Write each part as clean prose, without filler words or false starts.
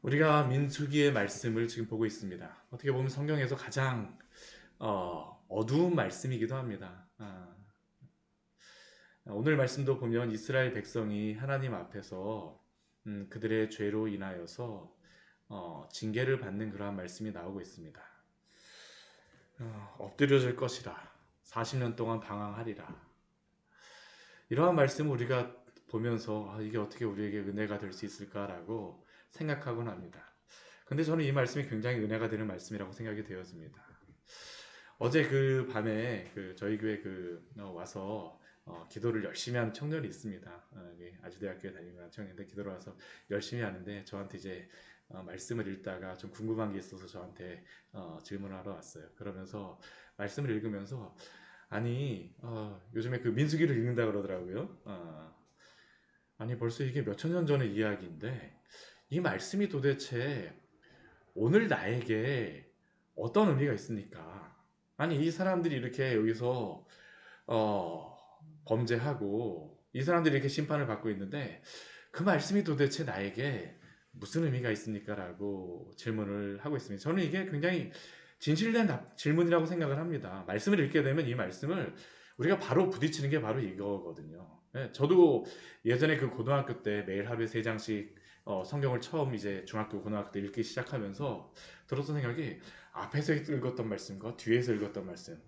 우리가 민수기의 말씀을 지금 보고 있습니다. 어떻게 보면 성경에서 가장 어두운 말씀이기도 합니다. 오늘 말씀도 보면 이스라엘 백성이 하나님 앞에서 그들의 죄로 인하여서 징계를 받는 그러한 말씀이 나오고 있습니다. 엎드려질 것이라 40년 동안 방황하리라. 이러한 말씀을 우리가 보면서 이게 어떻게 우리에게 은혜가 될 수 있을까라고 생각하곤 합니다. 근데 저는 이 말씀이 굉장히 은혜가 되는 말씀이라고 생각이 되었습니다. 어제 그 밤에 저희 교회 와서 기도를 열심히 하는 청년이 있습니다. 아주대학교에 다니는 청년인데 기도를 와서 열심히 하는데 저한테 이제 말씀을 읽다가 좀 궁금한 게 있어서 저한테 질문을 하러 왔어요. 그러면서 말씀을 읽으면서 아니 요즘에 그 민수기를 읽는다 그러더라고요. 아니 벌써 이게 몇천 년 전의 이야기인데 이 말씀이 도대체 오늘 나에게 어떤 의미가 있습니까? 아니 이 사람들이 이렇게 여기서 어, 범죄하고 이 사람들이 이렇게 심판을 받고 있는데 그 말씀이 도대체 나에게 무슨 의미가 있습니까? 라고 질문을 하고 있습니다. 저는 이게 굉장히 진실된 질문이라고 생각을 합니다. 말씀을 읽게 되면 이 말씀을 우리가 바로 부딪히는 게 바로 이거거든요. 예, 저도 예전에 그 고등학교 때 매일 하루에 3장씩 성경을 처음 이제 중학교 고등학교 때 읽기 시작하면서 들었던 생각이 앞에서 읽었던 말씀과 뒤에서 읽었던 말씀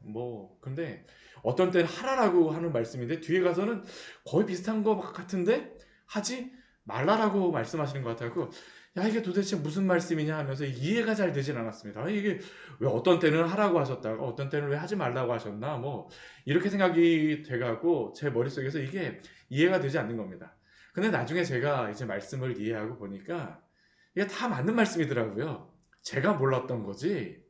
근데 어떤 때는 하라라고 하는 말씀인데 뒤에 가서는 거의 비슷한 것 같은데 하지 말라라고 말씀하시는 것 같아요. 야 이게 도대체 무슨 말씀이냐 하면서 이해가 잘 되진 않았습니다. 이게 왜 어떤 때는 하라고 하셨다가 어떤 때는 왜 하지 말라고 하셨나 이렇게 생각이 돼가고 제 머릿속에서 이게 이해가 되지 않는 겁니다. 근데 나중에 제가 이제 말씀을 이해하고 보니까 이게 다 맞는 말씀이더라고요. 제가 몰랐던 거지.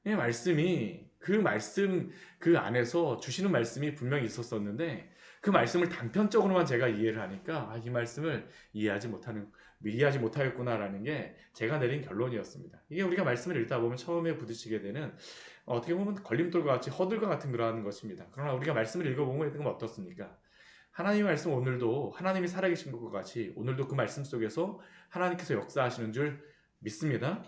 이 말씀이 그 말씀 그 안에서 주시는 말씀이 분명히 있었었는데 그 말씀을 단편적으로만 제가 이해를 하니까 이 말씀을 이해하지 못하겠구나라는 게 제가 내린 결론이었습니다. 이게 우리가 말씀을 읽다 보면 처음에 부딪히게 되는 어떻게 보면 걸림돌과 같이 허들과 같은 그러한 것입니다. 그러나 우리가 말씀을 읽어보면 어떻습니까? 하나님의 말씀 오늘도 하나님이 살아계신 것과 같이 오늘도 그 말씀 속에서 하나님께서 역사하시는 줄 믿습니다.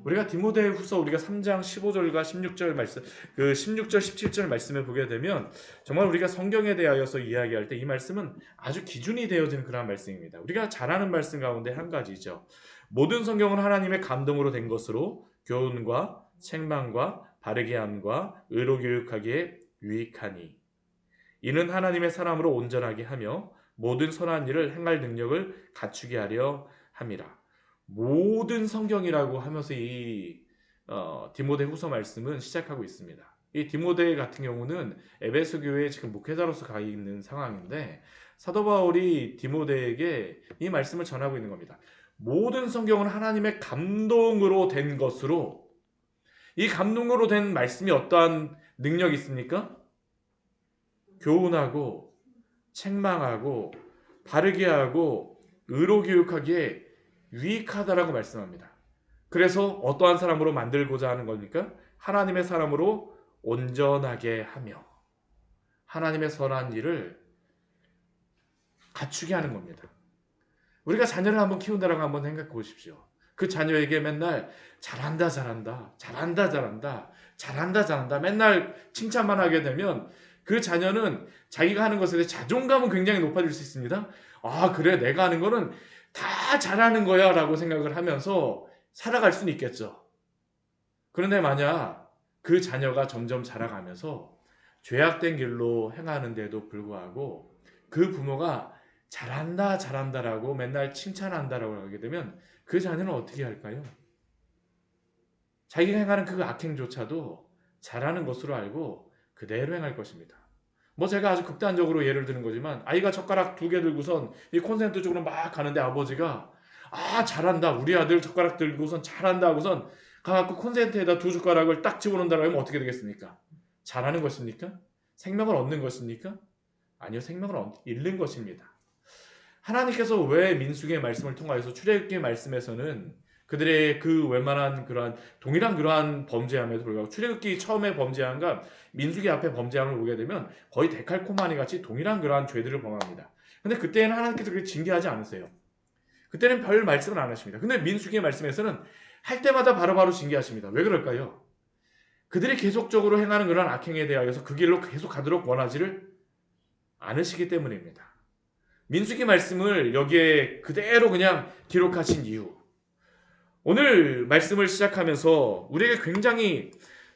우리가 디모데후서 우리가 3장 15절과 16절 말씀 16절 17절 말씀을 보게 되면 정말 우리가 성경에 대하여서 이야기할 때 이 말씀은 아주 기준이 되어지는 그런 말씀입니다. 우리가 잘 아는 말씀 가운데 한 가지죠. 모든 성경은 하나님의 감동으로 된 것으로 교훈과 책망과 바르게 함과 의로 교육하기에 유익하니 이는 하나님의 사람으로 온전하게 하며 모든 선한 일을 행할 능력을 갖추게 하려 함이라. 모든 성경이라고 하면서 이 디모데 후서 말씀은 시작하고 있습니다. 이 디모데 같은 경우는 에베소 교회에 지금 목회자로서 가 있는 상황인데 사도 바울이 디모데에게 이 말씀을 전하고 있는 겁니다. 모든 성경은 하나님의 감동으로 된 것으로 이 감동으로 된 말씀이 어떠한 능력이 있습니까? 교훈하고 책망하고 바르게 하고 의로 교육하기에 유익하다라고 말씀합니다. 그래서 어떠한 사람으로 만들고자 하는 겁니까? 하나님의 사람으로 온전하게 하며 하나님의 선한 일을 갖추게 하는 겁니다. 우리가 자녀를 한번 키운다라고 한번 생각해 보십시오. 그 자녀에게 맨날 잘한다 잘한다 잘한다 잘한다 잘한다 잘한다 맨날 칭찬만 하게 되면 그 자녀는 자기가 하는 것에 대해 자존감은 굉장히 높아질 수 있습니다. 아 그래 내가 하는 거는 다 잘하는 거야 라고 생각을 하면서 살아갈 수는 있겠죠. 그런데 만약 그 자녀가 점점 자라가면서 죄악된 길로 행하는데도 불구하고 그 부모가 잘한다 잘한다라고 맨날 칭찬한다라고 하게 되면 그 자녀는 어떻게 할까요? 자기가 행하는 그 악행조차도 잘하는 것으로 알고 그대로 행할 것입니다. 제가 아주 극단적으로 예를 드는 거지만 아이가 젓가락 2개 들고선 이 콘센트 쪽으로 막 가는데 아버지가 잘한다 우리 아들 젓가락 들고선 잘한다 하고선 가갖고 콘센트에다 2젓가락을 딱 집어넣는다고 하면 어떻게 되겠습니까? 잘하는 것입니까? 생명을 얻는 것입니까? 아니요, 생명을 잃는 것입니다. 하나님께서 왜 민수기의 말씀을 통하여서 출애굽기의 말씀에서는 그들의 그 웬만한 그러한 동일한 그러한 범죄함에도 불구하고 출애굽기 처음에 범죄함과 민수기 앞에 범죄함을 보게 되면 거의 데칼코마니 같이 동일한 그러한 죄들을 범합니다. 근데 그때는 하나님께서 그렇게 징계하지 않으세요. 그때는 별 말씀을 안 하십니다. 근데 민수기의 말씀에서는 할 때마다 바로바로 징계하십니다. 왜 그럴까요? 그들이 계속적으로 행하는 그런 악행에 대하여서 그 길로 계속 가도록 원하지를 않으시기 때문입니다. 민수기 말씀을 여기에 그대로 그냥 기록하신 이유. 오늘 말씀을 시작하면서 우리에게 굉장히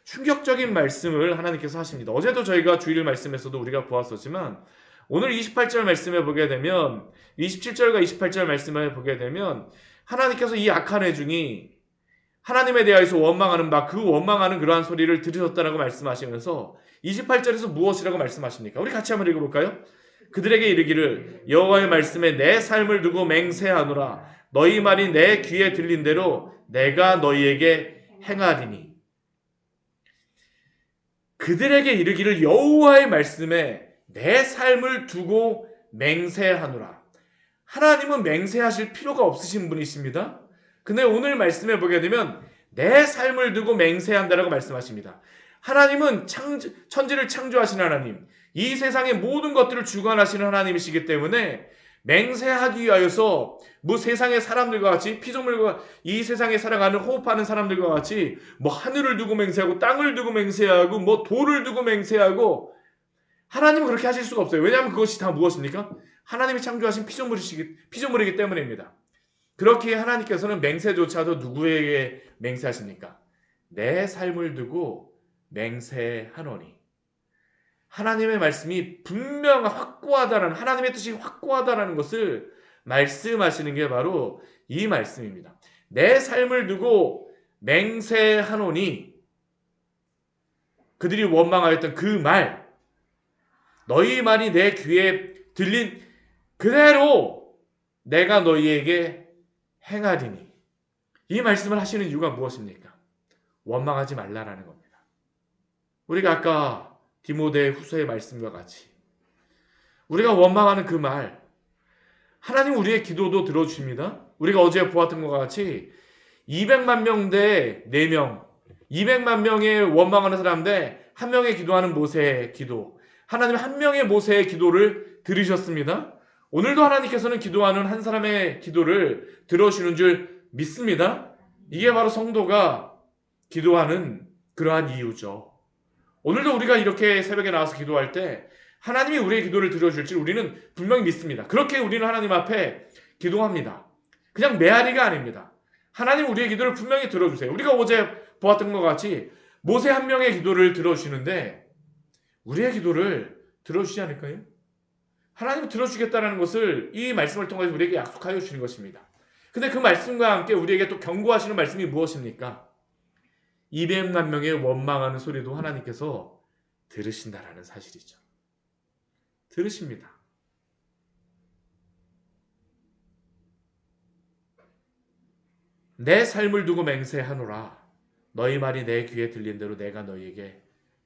충격적인 말씀을 하나님께서 하십니다. 어제도 저희가 주일 말씀에서도 우리가 보았었지만 오늘 28절 말씀에 보게 되면 27절과 28절 말씀에 보게 되면 하나님께서 이 악한 회중이 하나님에 대하여서 원망하는 바 그 원망하는 그러한 소리를 들으셨다라고 말씀하시면서 28절에서 무엇이라고 말씀하십니까? 우리 같이 한번 읽어볼까요? 그들에게 이르기를 여호와의 말씀에 내 삶을 두고 맹세하노라 너희 말이 내 귀에 들린 대로 내가 너희에게 행하리니. 그들에게 이르기를 여호와의 말씀에 내 삶을 두고 맹세하노라. 하나님은 맹세하실 필요가 없으신 분이십니다. 근데 오늘 말씀에 보게 되면 내 삶을 두고 맹세한다라고 말씀하십니다. 하나님은 천지를 창조하신 하나님, 이 세상의 모든 것들을 주관하시는 하나님이시기 때문에 맹세하기 위하여서 뭐 세상의 사람들과 같이 피조물과 이 세상에 살아가는 호흡하는 사람들과 같이 뭐 하늘을 두고 맹세하고 땅을 두고 맹세하고 뭐 돌을 두고 맹세하고 하나님은 그렇게 하실 수가 없어요. 왜냐하면 그것이 다 무엇입니까? 하나님이 창조하신 피조물이기 때문입니다. 그렇기에 하나님께서는 맹세조차도 누구에게 맹세하십니까? 내 삶을 두고 맹세하노니. 하나님의 말씀이 분명 확고하다라는, 하나님의 뜻이 확고하다라는 것을 말씀하시는 게 바로 이 말씀입니다. 내 삶을 두고 맹세하노니. 그들이 원망하였던 그 말, 너희 말이 내 귀에 들린 그대로 내가 너희에게 행하리니. 이 말씀을 하시는 이유가 무엇입니까? 원망하지 말라라는 겁니다. 우리가 아까 디모데 후서의 말씀과 같이 우리가 원망하는 그 말, 하나님 우리의 기도도 들어주십니다. 우리가 어제 보았던 것과 같이 200만 명 대 4명, 200만 명의 원망하는 사람 대 한 명의 기도하는 모세의 기도, 하나님 한 명의 모세의 기도를 들으셨습니다. 오늘도 하나님께서는 기도하는 한 사람의 기도를 들어주시는 줄 믿습니다. 이게 바로 성도가 기도하는 그러한 이유죠. 오늘도 우리가 이렇게 새벽에 나와서 기도할 때 하나님이 우리의 기도를 들어줄지 우리는 분명히 믿습니다. 그렇게 우리는 하나님 앞에 기도합니다. 그냥 메아리가 아닙니다. 하나님 우리의 기도를 분명히 들어주세요. 우리가 어제 보았던 것 같이 모세 한 명의 기도를 들어주시는데 우리의 기도를 들어주지 않을까요? 하나님은 들어주겠다는 것을 이 말씀을 통해서 우리에게 약속하여 주시는 것입니다. 근데 그 말씀과 함께 우리에게 또 경고하시는 말씀이 무엇입니까? 200만 명의 원망하는 소리도 하나님께서 들으신다라는 사실이죠. 들으십니다. 내 삶을 두고 맹세하노라. 너희 말이 내 귀에 들린 대로 내가 너희에게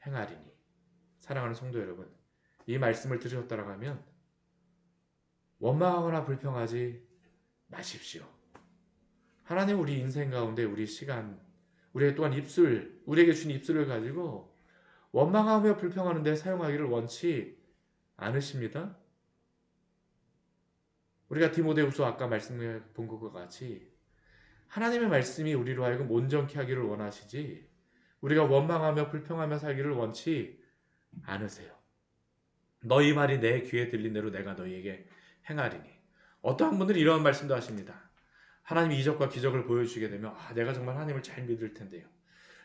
행하리니. 사랑하는 성도 여러분, 이 말씀을 들으셨다고 하면 원망하거나 불평하지 마십시오. 하나님 우리 인생 가운데 우리 시간, 우리의 또한 입술, 우리에게 준 입술을 가지고 원망하며 불평하는 데 사용하기를 원치 않으십니다. 우리가 디모데후서 아까 말씀해 본 것과 같이 하나님의 말씀이 우리로 하여금 온전케 하기를 원하시지 우리가 원망하며 불평하며 살기를 원치 않으세요. 너희 말이 내 귀에 들린 대로 내가 너희에게 행하리니. 어떠한 분들이 이러한 말씀도 하십니다. 하나님이 이적과 기적을 보여주시게 되면 내가 정말 하나님을 잘 믿을 텐데요.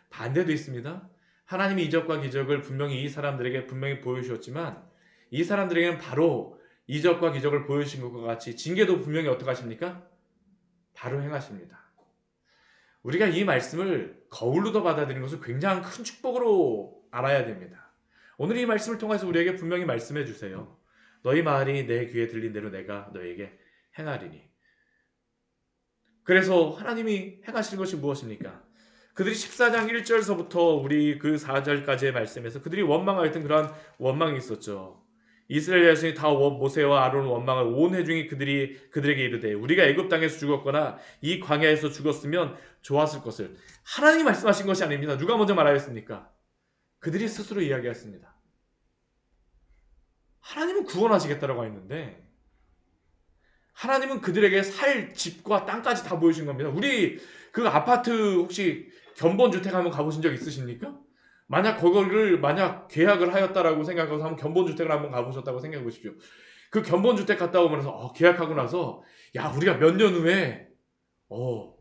반대도 있습니다. 하나님이 이적과 기적을 분명히 이 사람들에게 분명히 보여주셨지만 이 사람들에게는 바로 이적과 기적을 보여주신 것과 같이 징계도 분명히 어떻게 하십니까? 바로 행하십니다. 우리가 이 말씀을 거울로도 받아들이는 것을 굉장히 큰 축복으로 알아야 됩니다. 오늘 이 말씀을 통해서 우리에게 분명히 말씀해 주세요. 너희 말이 내 귀에 들린 대로 내가 너에게 행하리니. 그래서 하나님이 행하시는 것이 무엇입니까? 그들이 14장 1절서부터 우리 그 4절까지의 말씀에서 그들이 원망하였던 그러한 원망이 있었죠. 이스라엘 자손이 다 모세와 아론을 원망할 온 회중이 그들에게 이르되 우리가 애굽 땅에서 죽었거나 이 광야에서 죽었으면 좋았을 것을. 하나님이 말씀하신 것이 아닙니다. 누가 먼저 말하였습니까? 그들이 스스로 이야기했습니다. 하나님은 구원하시겠다라고 했는데 하나님은 그들에게 살 집과 땅까지 다 보여주신 겁니다. 우리 그 아파트 혹시 견본주택 한번 가보신 적 있으십니까? 만약 그거를 만약 계약을 하였다라고 생각해서 한번 견본주택을 한번 가보셨다고 생각해 보십시오. 그 견본주택 갔다 오면서 계약하고 나서 야 우리가 몇 년 후에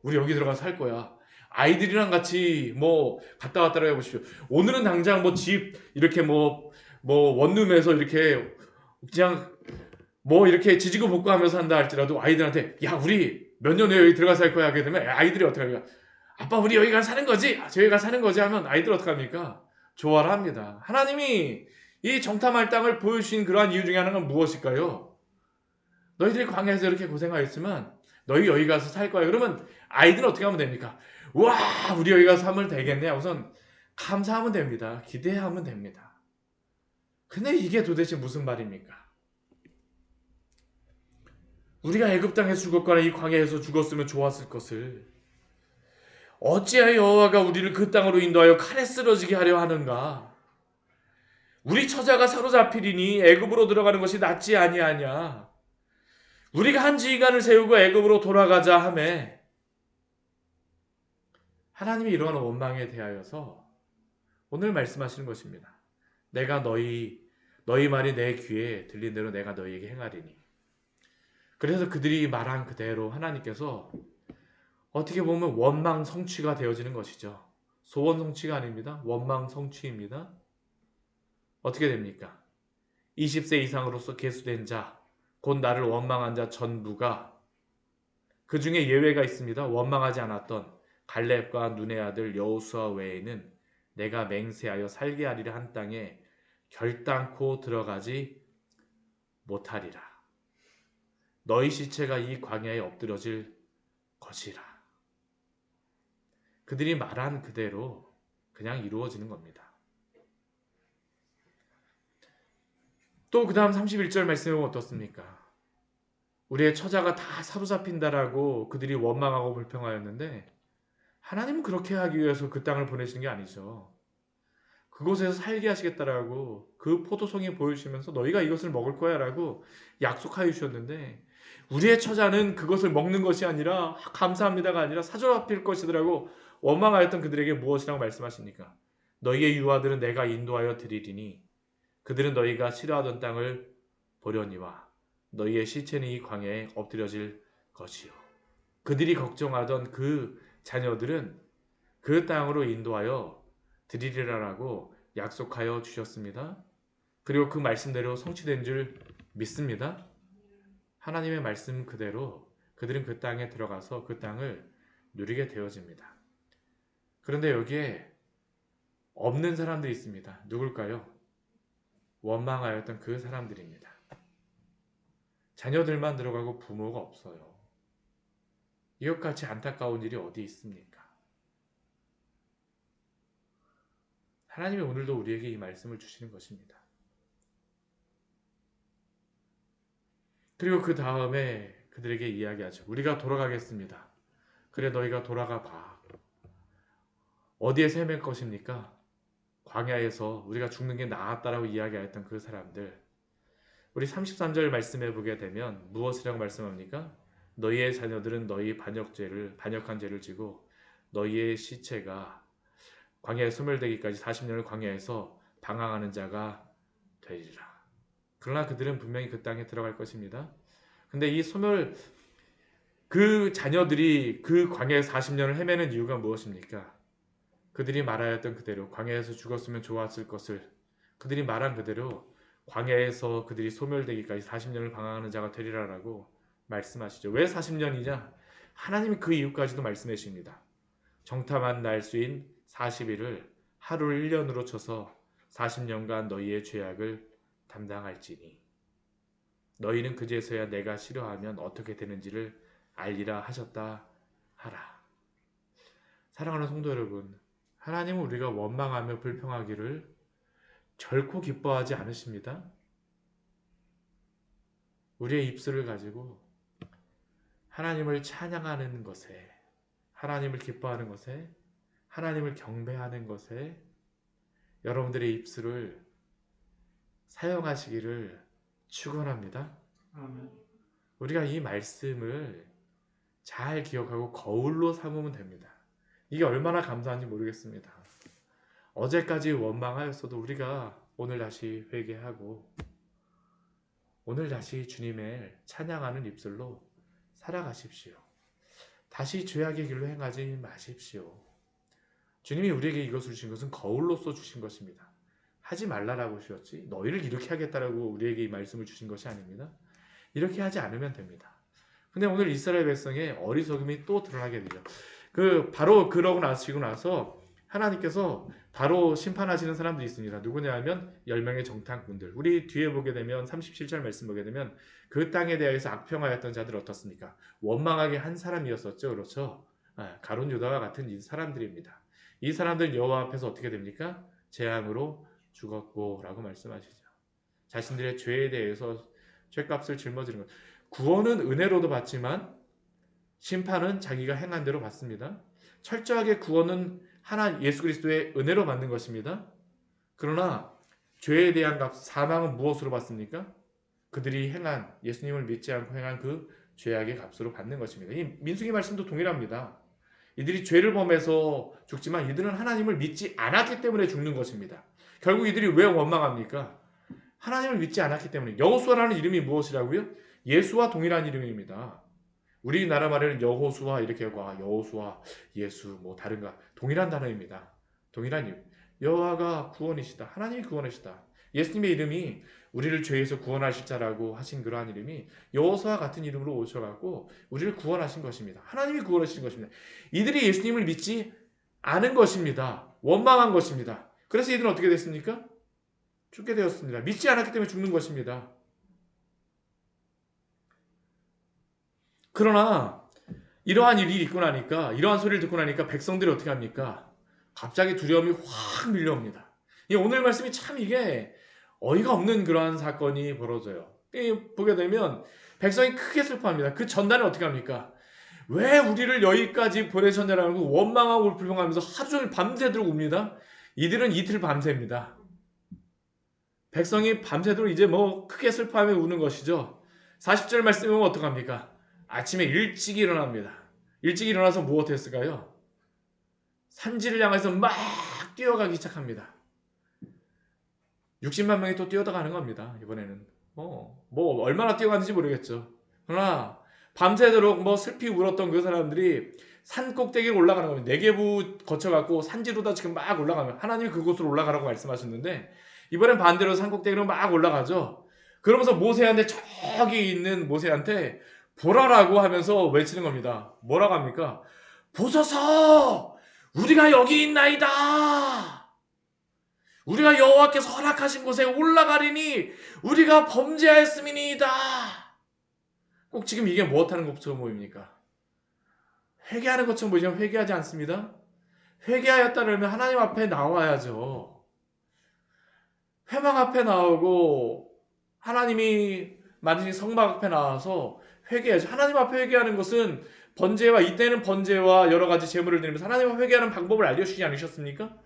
우리 여기 들어가서 살 거야. 아이들이랑 같이 뭐 갔다 왔다고 해보십시오. 오늘은 당장 뭐 집 이렇게 뭐 원룸에서 이렇게 그냥 뭐 이렇게 지지고 볶고 하면서 한다 할지라도 아이들한테 야 우리 몇 년 후에 여기 들어가서 살 거야 하게 되면 아이들이 어떻게 할까? 아빠 우리 여기 가서 사는 거지? 저희 가 사는 거지? 하면 아이들 어떻게 합니까? 좋아를 합니다. 하나님이 이 정탐할 땅을 보여주신 그러한 이유 중에 하나는 무엇일까요? 너희들이 광야에서 이렇게 고생하였지만 너희 여기 가서 살 거야. 그러면 아이들은 어떻게 하면 됩니까? 와 우리 여기 가서 하면 되겠네. 우선 감사하면 됩니다. 기대하면 됩니다. 근데 이게 도대체 무슨 말입니까? 우리가 애굽 땅에서 죽었거나 이 광야에서 죽었으면 좋았을 것을 어찌하여 여호와가 우리를 그 땅으로 인도하여 칼에 쓰러지게 하려 하는가? 우리 처자가 사로잡히리니 애굽으로 들어가는 것이 낫지 아니하냐? 우리가 한 지휘관을 세우고 애굽으로 돌아가자 하매 하나님이 이러한 원망에 대하여서 오늘 말씀하시는 것입니다. 내가 너희 말이 내 귀에 들린 대로 내가 너희에게 행하리니. 그래서 그들이 말한 그대로 하나님께서 어떻게 보면 원망 성취가 되어지는 것이죠. 소원 성취가 아닙니다. 원망 성취입니다. 어떻게 됩니까? 20세 이상으로서 계수된 자, 곧 나를 원망한 자 전부가 그 중에 예외가 있습니다. 원망하지 않았던 갈렙과 눈의 아들 여호수아 외에는 내가 맹세하여 살게 하리라 한 땅에 결단코 들어가지 못하리라. 너희 시체가 이 광야에 엎드려질 것이라. 그들이 말한 그대로 그냥 이루어지는 겁니다. 또 그 다음 31절 말씀은 어떻습니까? 우리의 처자가 다 사로잡힌다라고 그들이 원망하고 불평하였는데 하나님은 그렇게 하기 위해서 그 땅을 보내신 게 아니죠. 그곳에서 살게 하시겠다라고 그 포도송이 보여주시면서 너희가 이것을 먹을 거야 라고 약속하여 주셨는데 우리의 처자는 그것을 먹는 것이 아니라 감사합니다가 아니라 사로잡힐 것이더라고 원망하였던 그들에게 무엇이라고 말씀하십니까? 너희의 유아들은 내가 인도하여 드리리니 그들은 너희가 싫어하던 땅을 보려니와 너희의 시체는 이 광야에 엎드려질 것이요. 그들이 걱정하던 그 자녀들은 그 땅으로 인도하여 드리리라라고 약속하여 주셨습니다. 그리고 그 말씀대로 성취된 줄 믿습니다. 하나님의 말씀 그대로 그들은 그 땅에 들어가서 그 땅을 누리게 되어집니다. 그런데 여기에 없는 사람들이 있습니다. 누굴까요? 원망하였던 그 사람들입니다. 자녀들만 들어가고 부모가 없어요. 이것같이 안타까운 일이 어디 있습니까? 하나님이 오늘도 우리에게 이 말씀을 주시는 것입니다. 그리고 그 다음에 그들에게 이야기하죠. 우리가 돌아가겠습니다. 그래 너희가 돌아가 봐. 어디에 헤맬 것입니까? 광야에서 우리가 죽는 게 나았다라고 이야기하였던 그 사람들. 우리 33절 말씀해 보게 되면 무엇이라고 말씀합니까? 너희의 자녀들은 너희 반역한 죄를 지고 너희의 시체가 광야에 소멸되기까지 40년을 광야에서 방황하는 자가 되리라. 그러나 그들은 분명히 그 땅에 들어갈 것입니다. 근데 그 자녀들이 그 광야에서 40년을 헤매는 이유가 무엇입니까? 그들이 말하였던 그대로 광야에서 죽었으면 좋았을 것을 그들이 말한 그대로 광야에서 그들이 소멸되기까지 40년을 방황하는 자가 되리라라고 말씀하시죠. 왜 40년이냐? 하나님이 그 이유까지도 말씀해 주십니다. 정탐한 날 수인 40일을 하루를 1년으로 쳐서 40년간 너희의 죄악을 담당할지니 너희는 그제서야 내가 싫어하면 어떻게 되는지를 알리라 하셨다 하라. 사랑하는 성도 여러분, 하나님은 우리가 원망하며 불평하기를 결코 기뻐하지 않으십니다. 우리의 입술을 가지고 하나님을 찬양하는 것에, 하나님을 기뻐하는 것에, 하나님을 경배하는 것에 여러분들의 입술을 사용하시기를 축원합니다. 아멘. 우리가 이 말씀을 잘 기억하고 거울로 삼으면 됩니다. 이게 얼마나 감사한지 모르겠습니다. 어제까지 원망하였어도 우리가 오늘 다시 회개하고 오늘 다시 주님을 찬양하는 입술로 살아가십시오. 다시 죄악의 길로 행하지 마십시오. 주님이 우리에게 이것을 주신 것은 거울로서 주신 것입니다. 하지 말라라고 주셨지 너희를 이렇게 하겠다라고 우리에게 이 말씀을 주신 것이 아닙니다. 이렇게 하지 않으면 됩니다. 근데 오늘 이스라엘 백성의 어리석음이 또 드러나게 되죠. 바로 그러고 나서 하나님께서 바로 심판하시는 사람들이 있습니다. 누구냐 하면 10명의 정탐꾼들. 우리 뒤에 보게 되면 37절 말씀 보게 되면 그 땅에 대해서 악평하였던 자들 어떻습니까? 원망하게 한 사람이었었죠. 그렇죠? 가룟 유다와 같은 이 사람들입니다. 이 사람들 여호와 앞에서 어떻게 됩니까? 재앙으로 죽었고 라고 말씀하시죠. 자신들의 죄에 대해서 죄값을 짊어지는 것. 구원은 은혜로도 받지만 심판은 자기가 행한 대로 받습니다. 철저하게 구원은 하나 예수 그리스도의 은혜로 받는 것입니다. 그러나 죄에 대한 값, 사망은 무엇으로 받습니까? 그들이 행한 예수님을 믿지 않고 행한 그 죄악의 값으로 받는 것입니다. 이 민수기 말씀도 동일합니다. 이들이 죄를 범해서 죽지만 이들은 하나님을 믿지 않았기 때문에 죽는 것입니다. 결국 이들이 왜 원망합니까? 하나님을 믿지 않았기 때문에. 여호수아라는 이름이 무엇이라고요? 예수와 동일한 이름입니다. 우리나라 말에는 여호수아 이렇게 하고 여호수아, 예수 뭐 다른가 동일한 단어입니다. 동일한 이름. 여호와가 구원이시다. 하나님이 구원이시다. 예수님의 이름이 우리를 죄에서 구원하실 자라고 하신 그러한 이름이 여호수아와 같은 이름으로 오셔갖고 우리를 구원하신 것입니다. 하나님이 구원하신 것입니다. 이들이 예수님을 믿지 않은 것입니다. 원망한 것입니다. 그래서 이들은 어떻게 됐습니까? 죽게 되었습니다. 믿지 않았기 때문에 죽는 것입니다. 그러나 이러한 일이 있고 나니까 이러한 소리를 듣고 나니까 백성들이 어떻게 합니까? 갑자기 두려움이 확 밀려옵니다. 오늘 말씀이 참 이게 어이가 없는 그러한 사건이 벌어져요. 보게 되면 백성이 크게 슬퍼합니다. 그 전단은 어떻게 합니까? 왜 우리를 여기까지 보내셨냐라고 원망하고 불평하면서 하루 종일 밤새도록 웁니다. 이들은 이틀 밤새입니다. 백성이 밤새도록 이제 뭐 크게 슬퍼하며 우는 것이죠. 40절 말씀에 보면 어떡합니까? 아침에 일찍 일어납니다. 일찍 일어나서 무엇 했을까요? 산지를 향해서 막 뛰어가기 시작합니다. 60만 명이 또 뛰어가는 겁니다. 이번에는 뭐 얼마나 뛰어갔는지 모르겠죠. 그러나 밤새도록 뭐 슬피 울었던 그 사람들이 산 꼭대기에 올라가는 겁니다. 네게부 거쳐갖고 산지로다 지금 막 올라가면 하나님이 그곳으로 올라가라고 말씀하셨는데 이번엔 반대로 산 꼭대기로 막 올라가죠. 그러면서 모세한테 저기 있는 모세한테 보라라고 하면서 외치는 겁니다. 뭐라고 합니까? 보소서! 우리가 여기 있나이다! 우리가 여호와께서 허락하신 곳에 올라가리니 우리가 범죄하였음이니이다. 꼭 지금 이게 무엇하는 것처럼 보입니까? 회개하는 것처럼 보이지만 회개하지 않습니다. 회개하였다면 하나님 앞에 나와야죠. 회막 앞에 나오고 하나님이 만드신 성막 앞에 나와서 회개하죠. 하나님 앞에 회개하는 것은 번제와 이때는 번제와 여러 가지 제물을 드리면서 하나님 앞에 회개하는 방법을 알려주시지 않으셨습니까?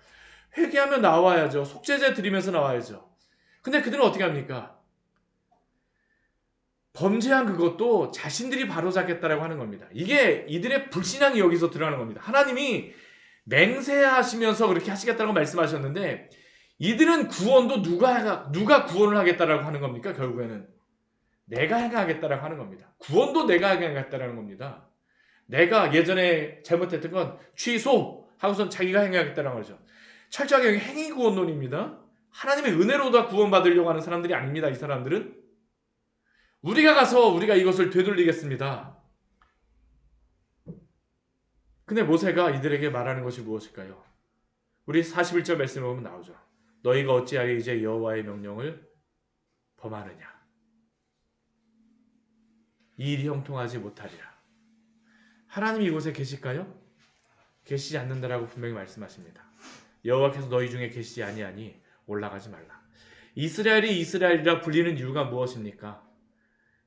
회개하면 나와야죠. 속죄제 드리면서 나와야죠. 근데 그들은 어떻게 합니까? 범죄한 그것도 자신들이 바로잡겠다라고 하는 겁니다. 이게 이들의 불신앙이 여기서 드러나는 겁니다. 하나님이 맹세하시면서 그렇게 하시겠다고 말씀하셨는데 이들은 구원도 누가 구원을 하겠다라고 하는 겁니까? 결국에는 내가 행하겠다라고 하는 겁니다. 구원도 내가 행하겠다라는 겁니다. 내가 예전에 잘못했던 건 취소 하고선 자기가 행하겠다라는 거죠. 철저하게 행위 구원론입니다. 하나님의 은혜로 다 구원받으려고 하는 사람들이 아닙니다. 이 사람들은 우리가 가서 우리가 이것을 되돌리겠습니다. 근데 모세가 이들에게 말하는 것이 무엇일까요? 우리 41절 말씀에 보면 나오죠. 너희가 어찌하여 이제 여호와의 명령을 범하느냐. 이 일이 형통하지 못하리라. 하나님이 이곳에 계실까요? 계시지 않는다라고 분명히 말씀하십니다. 여호와께서 너희 중에 계시지 아니하니 올라가지 말라. 이스라엘이 이스라엘이라 불리는 이유가 무엇입니까?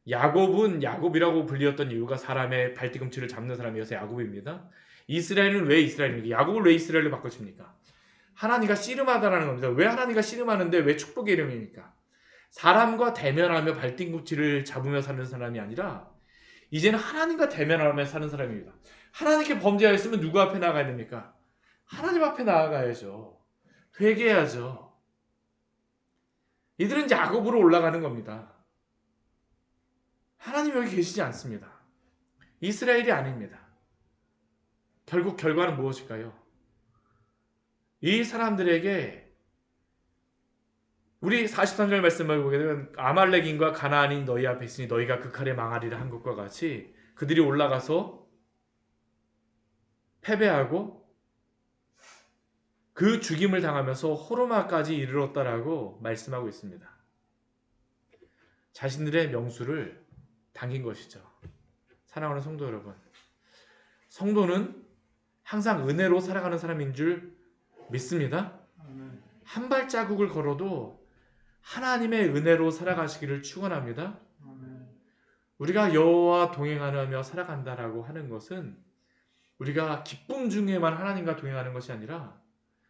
야곱은 야곱이라고 불리었던 이유가 사람의 발뒤꿈치를 잡는 사람이어서 야곱입니다. 이스라엘은 왜 이스라엘입니까? 야곱을 왜 이스라엘로 바꾸십니까? 하나님과 씨름하다라는 겁니다. 왜 하나님과 씨름하는데 왜 축복의 이름입니까? 사람과 대면하며 발뒤꿈치를 잡으며 사는 사람이 아니라 이제는 하나님과 대면하며 사는 사람입니다. 하나님께 범죄하였으면 누구 앞에 나가야 됩니까? 하나님 앞에 나아가야죠. 회개해야죠. 이들은 야곱으로 올라가는 겁니다. 하나님 여기 계시지 않습니다. 이스라엘이 아닙니다. 결국 결과는 무엇일까요? 이 사람들에게 우리 43절 말씀을 보게 되면 아말렉인과 가나안인 너희 앞에 있으니 너희가 그 칼에 망하리라 한 것과 같이 그들이 올라가서 패배하고 그 죽임을 당하면서 호르마까지 이르렀다라고 말씀하고 있습니다. 자신들의 명수를 당긴 것이죠. 사랑하는 성도 여러분, 성도는 항상 은혜로 살아가는 사람인 줄 믿습니다. 한 발자국을 걸어도 하나님의 은혜로 살아가시기를 축원합니다. 우리가 여호와와 동행하며 살아간다라고 하는 것은 우리가 기쁨 중에만 하나님과 동행하는 것이 아니라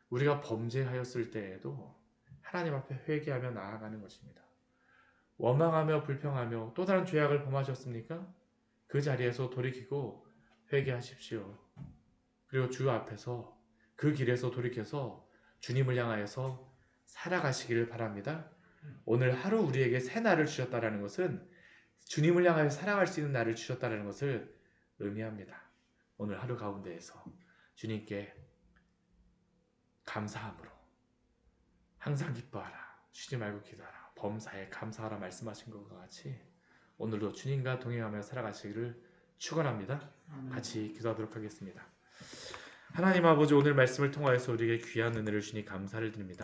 우리가 범죄하였을 때에도 하나님 앞에 회개하며 나아가는 것입니다. 원망하며 불평하며 또 다른 죄악을 범하셨습니까? 그 자리에서 돌이키고 회개하십시오. 그리고 주 앞에서 그 길에서 돌이켜서 주님을 향하여서 살아가시기를 바랍니다. 오늘 하루 우리에게 새 날을 주셨다는 것은 주님을 향하여 살아갈 수 있는 날을 주셨다는 것을 의미합니다. 오늘 하루 가운데에서 주님께 감사함으로 항상 기뻐하라. 쉬지 말고 기도하라. 범사에 감사하라 말씀하신 것과 같이 오늘도 주님과 동행하며 살아가시기를 축원합니다. 같이 기도하도록 하겠습니다. 하나님 아버지, 오늘 말씀을 통하여서 우리에게 귀한 은혜를 주니 감사를 드립니다.